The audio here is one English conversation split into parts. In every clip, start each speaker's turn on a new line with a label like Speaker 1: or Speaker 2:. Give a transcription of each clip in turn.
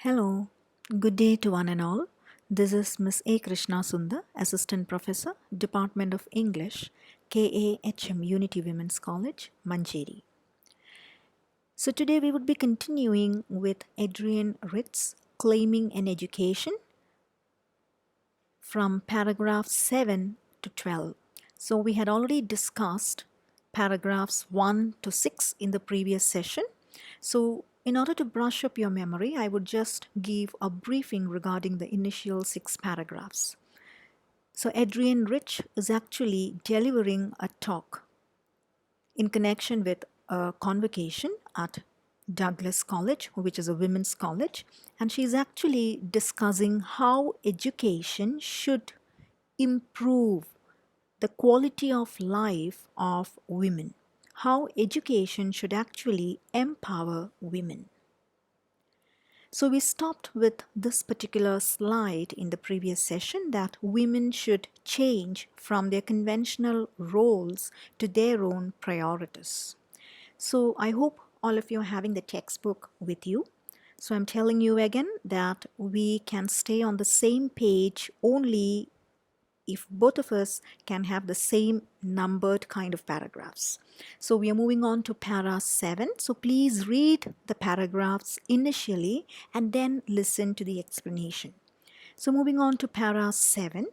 Speaker 1: Hello, good day to one and all. This is Miss A. Krishna Sundar, Assistant Professor, Department of English, KAHM Unity Women's College, Manjeri. So today we would be continuing with Adrienne Ritz, Claiming an Education, from paragraph 7 to 12. So we had already discussed paragraphs 1 to 6 in the previous session. So in order to brush up your memory, I would just give a briefing regarding the initial 6 paragraphs. So Adrienne Rich is actually delivering a talk in connection with a convocation at Douglas College, which is a women's college, and she's actually discussing how education should improve the quality of life of women, how education should actually empower women. So we stopped with this particular slide in the previous session that women should change from their conventional roles to their own priorities. So I hope all of you are having the textbook with you. So I'm telling you again that we can stay on the same page only if both of us can have the same numbered kind of paragraphs. So we are moving on to para 7. So please read the paragraphs initially and then listen to the explanation. So moving on to para 7.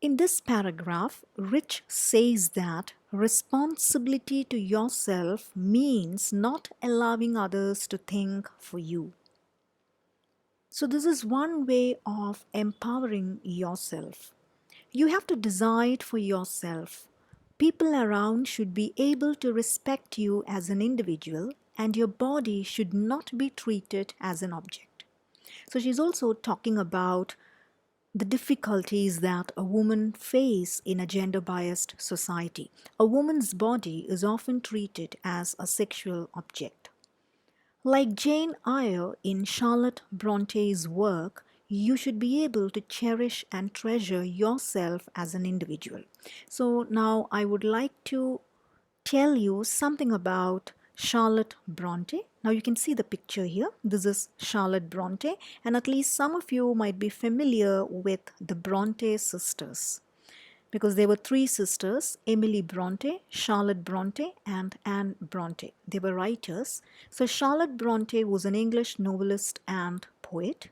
Speaker 1: In this paragraph, Rich says that responsibility to yourself means not allowing others to think for you. So this is one way of empowering yourself. You have to decide for yourself. People around should be able to respect you as an individual, and your body should not be treated as an object. So she's also talking about the difficulties that a woman face in a gender-biased society. A woman's body is often treated as a sexual object. Like Jane Eyre in Charlotte Bronte's work, you should be able to cherish and treasure yourself as an individual. So now I would like to tell you something about Charlotte Bronte. Now you can see the picture here. This is Charlotte Bronte, and at least some of you might be familiar with the Bronte sisters, because there were 3 sisters, Emily Bronte, Charlotte Bronte, and Anne Bronte. They were writers. So Charlotte Bronte was an English novelist and poet.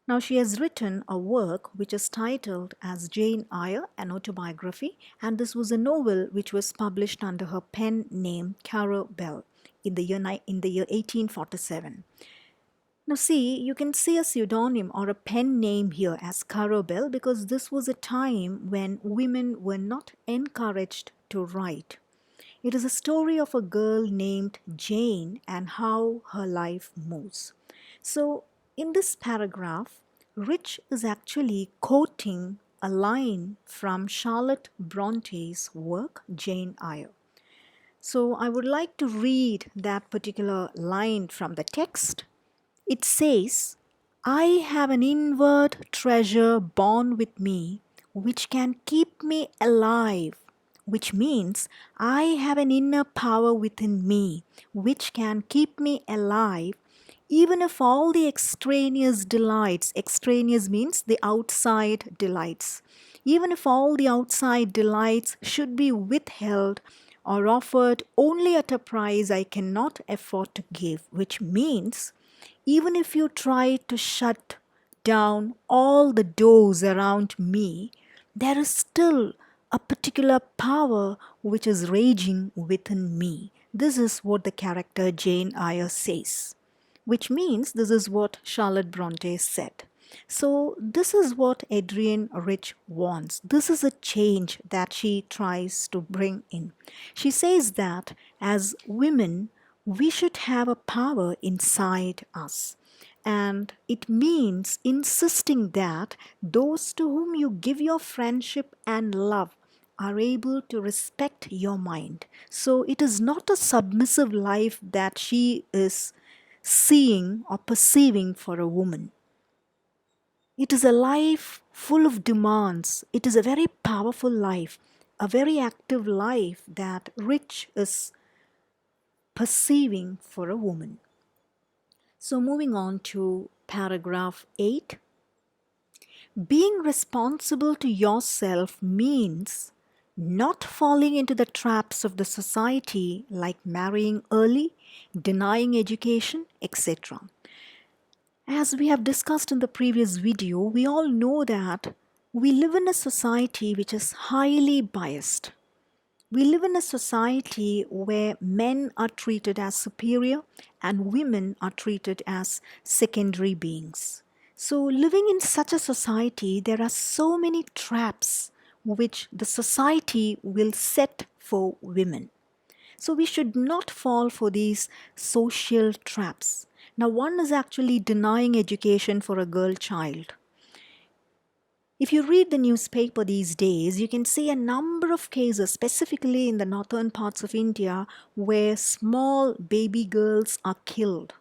Speaker 1: Now she has written a work which is titled as Jane Eyre, an autobiography, and this was a novel which was published under her pen name Caro Bell in the year 1847. Now see, you can see a pseudonym or a pen name here as Caro Bell because this was a time when women were not encouraged to write. It is a story of a girl named Jane and how her life moves. So in this paragraph, Rich is actually quoting a line from Charlotte Bronte's work, Jane Eyre. So I would like to read that particular line from the text. It says, I have an inward treasure born with me, which can keep me alive, which means I have an inner power within me, which can keep me alive, even if all the extraneous delights, extraneous means the outside delights, even if all the outside delights should be withheld or offered only at a price I cannot afford to give, which means even if you try to shut down all the doors around me, there is still a particular power which is raging within me. This is what the character Jane Eyre says, which means this is what Charlotte Bronte said. So this is what Adrienne Rich wants. This is a change that she tries to bring in. She says that as women, we should have a power inside us. And it means insisting that those to whom you give your friendship and love are able to respect your mind. So it is not a submissive life that she is seeing or perceiving for a woman. It is a life full of demands. It is a very powerful life, a very active life that Rich is perceiving for a woman. So, moving on to paragraph 8. Being responsible to yourself means not falling into the traps of the society like marrying early, denying education, etc. As we have discussed in the previous video, we all know that we live in a society which is highly biased. We live in a society where men are treated as superior and women are treated as secondary beings. So, living in such a society, there are so many traps which the society will set for women. So, we should not fall for these social traps. Now, one is actually denying education for a girl child. If you read the newspaper these days, you can see a number of cases, specifically in the northern parts of India, where small baby girls are killed.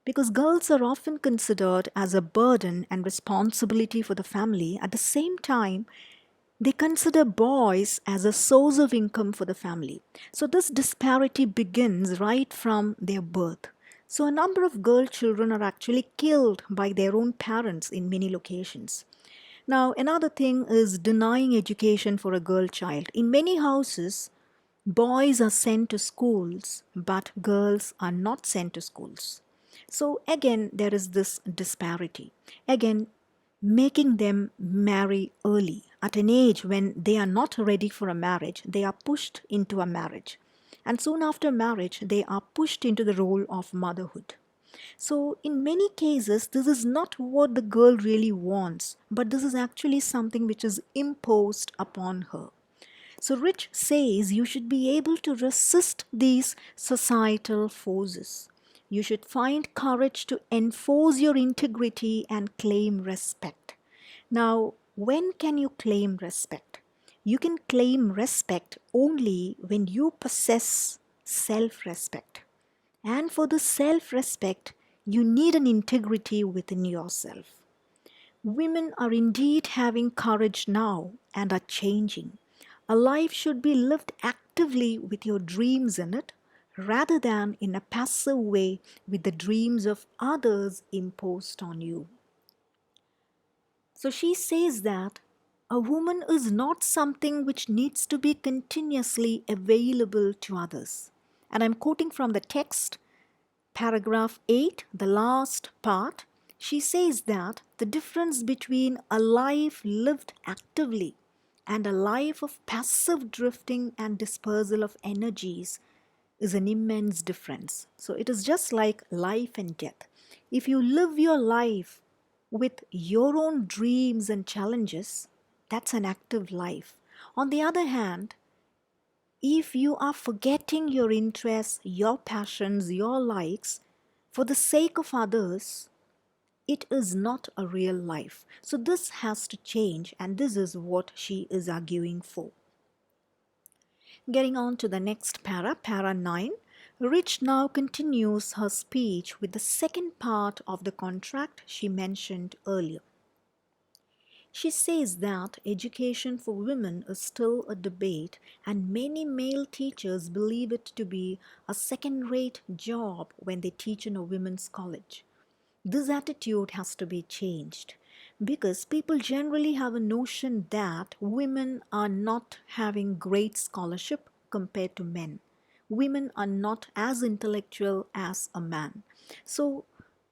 Speaker 1: Because girls are often considered as a burden and responsibility for the family. At the same time, they consider boys as a source of income for the family. So, this disparity begins right from their birth. So, a number of girl children are actually killed by their own parents in many locations. Now, another thing is denying education for a girl child. In many houses, boys are sent to schools, but girls are not sent to schools. So, again, there is this disparity. Again, making them marry early at an age when they are not ready for a marriage, they are pushed into a marriage. And soon after marriage, they are pushed into the role of motherhood. So, in many cases, this is not what the girl really wants, but this is actually something which is imposed upon her. So, Rich says you should be able to resist these societal forces. You should find courage to enforce your integrity and claim respect. Now, when can you claim respect? You can claim respect only when you possess self respect. And for the self respect, you need an integrity within yourself. Women are indeed having courage now and are changing. A life should be lived actively with your dreams in it rather than in a passive way with the dreams of others imposed on you. So she says that a woman is not something which needs to be continuously available to others. And I'm quoting from the text. Paragraph 8, the last part, she says that the difference between a life lived actively and a life of passive drifting and dispersal of energies is an immense difference. So it is just like life and death. If you live your life with your own dreams and challenges, that's an active life. On the other hand, if you are forgetting your interests, your passions, your likes for the sake of others, it is not a real life. So this has to change, and this is what she is arguing for. Getting on to the next para 9, Rich now continues her speech with the second part of the contract she mentioned earlier. She says that education for women is still a debate, and many male teachers believe it to be a second rate job when they teach in a women's college. This attitude has to be changed because people generally have a notion that women are not having great scholarship compared to men. Women are not as intellectual as a man. So,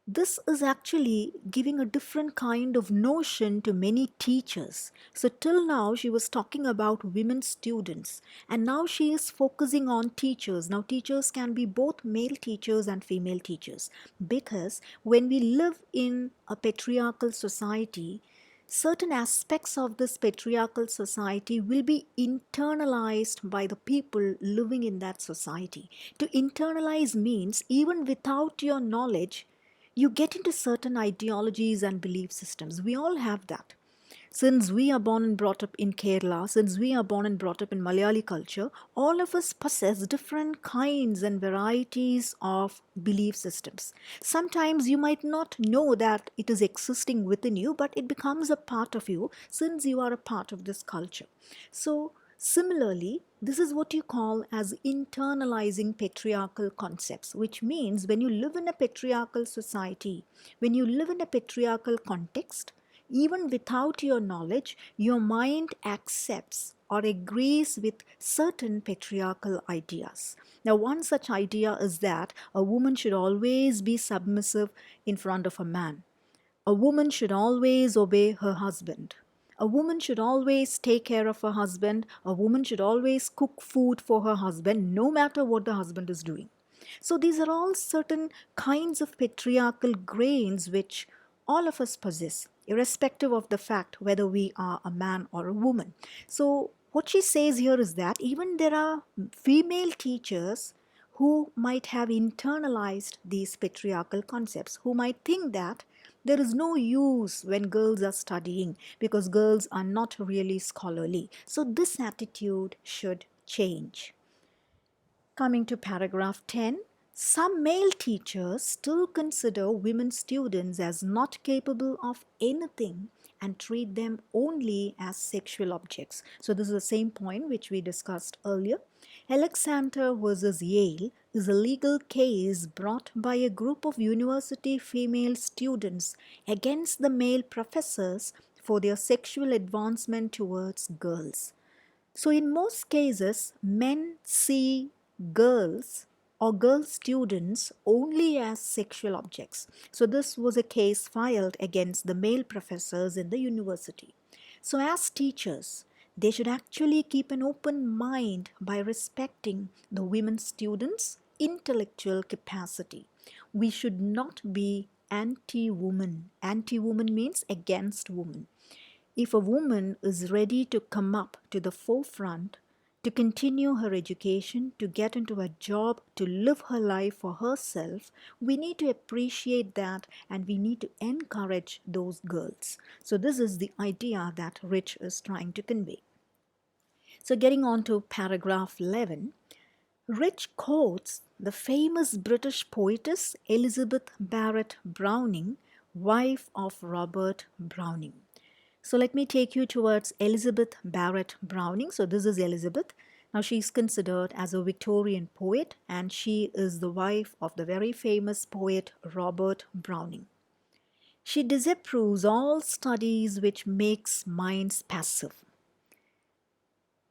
Speaker 1: this is actually giving a different kind of notion to many teachers. So, till now, she was talking about women students, and now she is focusing on teachers. Now, teachers can be both male teachers and female teachers because when we live in a patriarchal society, certain aspects of this patriarchal society will be internalized by the people living in that society. To internalize means even without your knowledge, you get into certain ideologies and belief systems. We all have that. Since we are born and brought up in Kerala, since we are born and brought up in Malayali culture, all of us possess different kinds and varieties of belief systems. Sometimes you might not know that it is existing within you, but it becomes a part of you since you are a part of this culture. So, Similarly, this is what you call as internalizing patriarchal concepts, which means when you live in a patriarchal society, when you live in a patriarchal context, even without your knowledge, your mind accepts or agrees with certain patriarchal ideas. Now, one such idea is that a woman should always be submissive in front of a man. A woman should always obey her husband. A woman should always take care of her husband. A woman should always cook food for her husband, no matter what the husband is doing. So, these are all certain kinds of patriarchal grains which all of us possess, irrespective of the fact whether we are a man or a woman. So, what she says here is that even there are female teachers who might have internalized these patriarchal concepts, who might think that there is no use when girls are studying because girls are not really scholarly. So, this attitude should change. Coming to paragraph 10, some male teachers still consider women students as not capable of anything and treat them only as sexual objects. So, this is the same point which we discussed earlier. Alexander versus Yale is a legal case brought by a group of university female students against the male professors for their sexual advancement towards girls. So, in most cases, men see girls or girl students only as sexual objects. So, this was a case filed against the male professors in the university. So, as teachers, they should actually keep an open mind by respecting the women students' intellectual capacity. We should not be anti woman. Anti woman means against woman. If a woman is ready to come up to the forefront, to continue her education, to get into a job, to live her life for herself, we need to appreciate that and we need to encourage those girls. So, this is the idea that Rich is trying to convey. So, getting on to paragraph 11, Rich quotes the famous British poetess Elizabeth Barrett Browning, wife of Robert Browning. So let me take you towards Elizabeth Barrett Browning. So this is Elizabeth. Now she's considered as a Victorian poet and she is the wife of the very famous poet Robert Browning. She disapproves all studies which makes minds passive.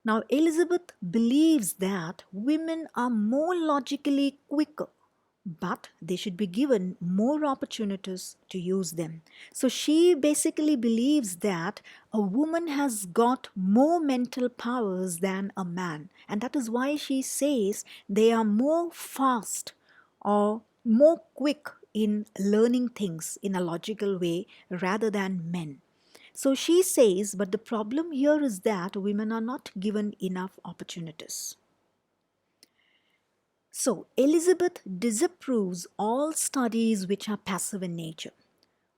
Speaker 1: Now Elizabeth believes that women are more logically quicker, but they should be given more opportunities to use them. So she basically believes that a woman has got more mental powers than a man, and that is why she says they are more fast or more quick in learning things in a logical way rather than men. So she says, but the problem here is that women are not given enough opportunities. So, Elizabeth disapproves all studies which are passive in nature.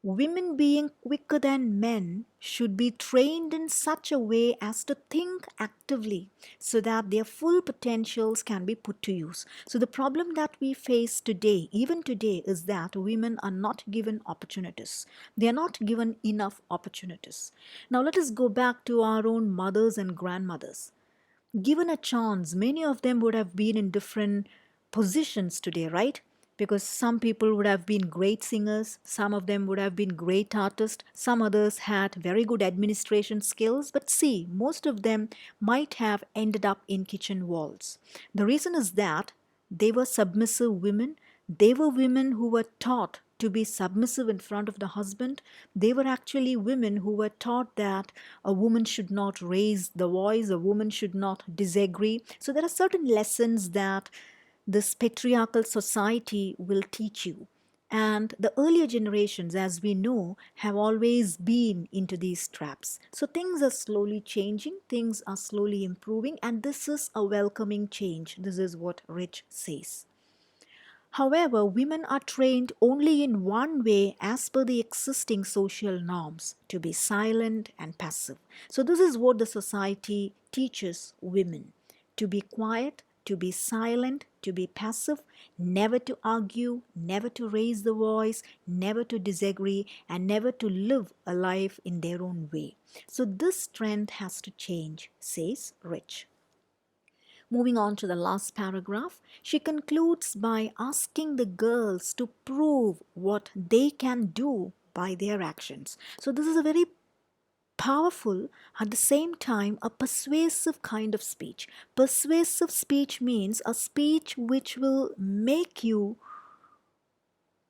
Speaker 1: Women being quicker than men should be trained in such a way as to think actively so that their full potentials can be put to use. So, the problem that we face today, even today, is that women are not given opportunities. They are not given enough opportunities. Now, let us go back to our own mothers and grandmothers. Given a chance, many of them would have been in different positions today, right? Because some people would have been great singers, some of them would have been great artists, some others had very good administration skills, but see, most of them might have ended up in kitchen walls. The reason is that they were submissive women. They were women who were taught to be submissive in front of the husband. They were actually women who were taught that a woman should not raise the voice, a woman should not disagree. So there are certain lessons that this patriarchal society will teach you. And the earlier generations, as we know, have always been into these traps. So things are slowly changing, things are slowly improving, and this is a welcoming change. This is what Rich says. However, women are trained only in one way as per the existing social norms, to be silent and passive. So, this is what the society teaches women: to be quiet, to be silent, to be passive, never to argue, never to raise the voice, never to disagree, and never to live a life in their own way. So this trend has to change, says Rich. Moving on to the last paragraph, she concludes by asking the girls to prove what they can do by their actions. So this is a very powerful, at the same time, a persuasive kind of speech. Persuasive speech means a speech which will make you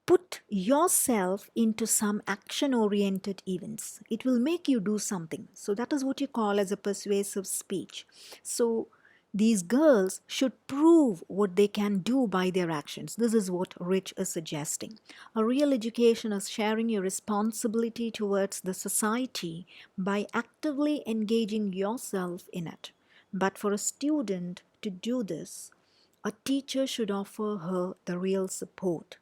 Speaker 1: put yourself into some action oriented events. It will make you do something. So that is what you call as a persuasive speech. So these girls should prove what they can do by their actions. This is what Rich is suggesting. A real education is sharing your responsibility towards the society by actively engaging yourself in it. But for a student to do this, a teacher should offer her the real support.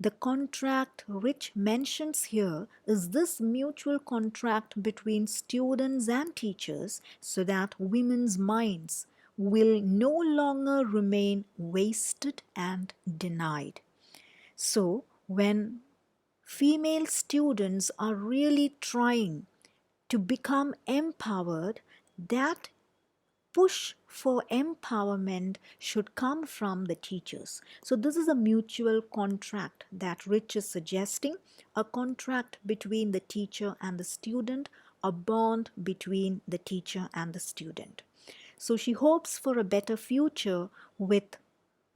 Speaker 1: The contract Rich mentions here is this mutual contract between students and teachers so that women's minds will no longer remain wasted and denied. So, when female students are really trying to become empowered, that push for empowerment should come from the teachers. So this is a mutual contract that Rich is suggesting, a contract between the teacher and the student, a bond between the teacher and the student. So she hopes for a better future with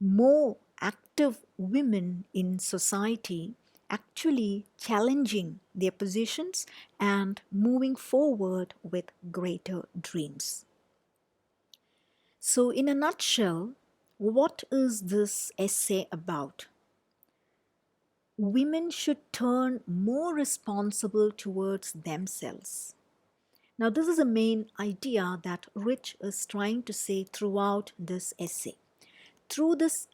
Speaker 1: more active women in society actually challenging their positions and moving forward with greater dreams. So, in a nutshell, what is this essay about? Women should turn more responsible towards themselves. Now, this is a main idea that Rich is trying to say throughout this essay. Through this,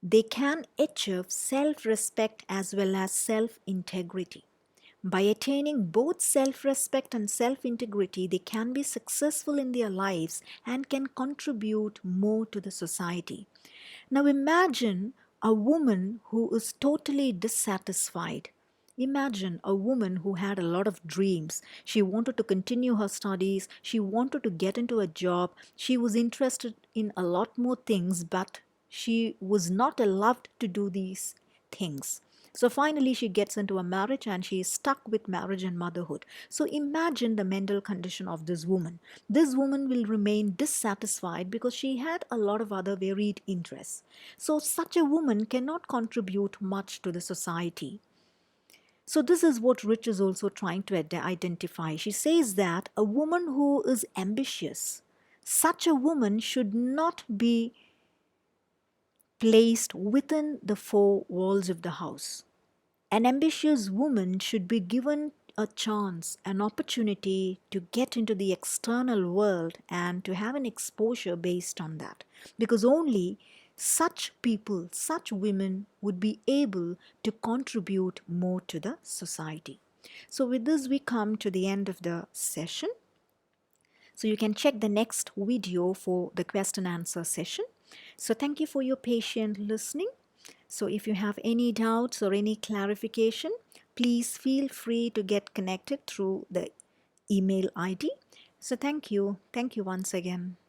Speaker 1: they can achieve self respect as well as self integrity. By attaining both self respect and self integrity, they can be successful in their lives and can contribute more to the society. Now, imagine a woman who is totally dissatisfied. Imagine a woman who had a lot of dreams. She wanted to continue her studies, she wanted to get into a job, she was interested in a lot more things, but she was not allowed to do these things. So finally, she gets into a marriage and she is stuck with marriage and motherhood. So imagine the mental condition of this woman. This woman will remain dissatisfied because she had a lot of other varied interests. So such a woman cannot contribute much to the society. So this is what Rich is also trying to identify. She says that a woman who is ambitious, such a woman should not be placed within the four walls of the house. An ambitious woman should be given a chance, an opportunity to get into the external world and to have an exposure based on that. Because only such people, such women would be able to contribute more to the society. So with this, we come to the end of the session. So you can check the next video for the question answer session. So thank you for your patient listening. So if you have any doubts or any clarification, please feel free to get connected through the email ID. So thank you. Thank you once again.